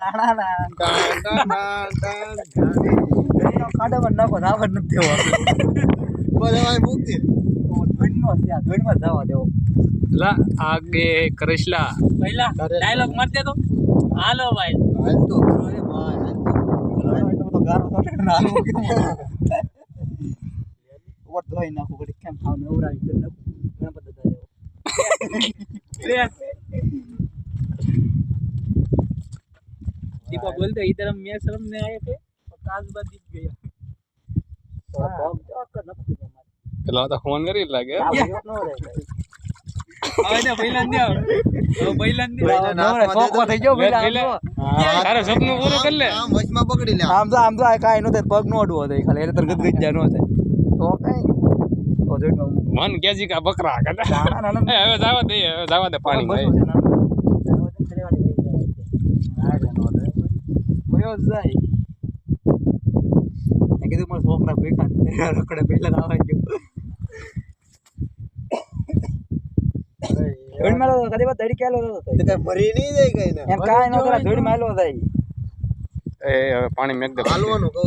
ના ના ખાડામાં નાખો આવડ નથી દેવો બધા મૂકતી ધોઈનો છે આ ધોઈમાં જવા દેવો લા આગે કરેશલા પહેલા ડાયલોગ માર દે તો હાલો ભાઈ હાલ તો કરો રે ભાઈ હાલ તો તો ગારો તો ના ઓર ધોઈ નાખો ઘડી કેમ ખાવ નવરાવી કરી નાખો ઘણા બધા દેવો दीपा बोलते इधर हम मैं शर्म में आए थे और काजबा दिख गया પેલા તો ફોન કરી લાગે હવે ને ભઈલાન દે હવે ભઈલાન દે સોકો થઈ ગયો પેલા તારે સપનું પૂરું કરી લે આમ વચમાં પકડી લે આમ તો આ કાઈ નો થાય પગ નો અડવો થાય ખાલી એટલે તરગત ગજ્જા નો થાય તો કાઈ તો ધોઈમાં મન કેજી કા બકરા કદા ના ના હવે જાવા દે પાણી ભાઈ મયો જાય મેં કીધું મારા છોકરા ભેગા રખડે પહેલા આવા ગયો ધોઈ માલો કદી વાત દડી કેલો હતો તો કઈ મરી નહીં જાય કઈ ને એમ કાઈ ન કરે ધોઈ માલો થાય એ હવે પાણી મેક દે હાલવાનું કહું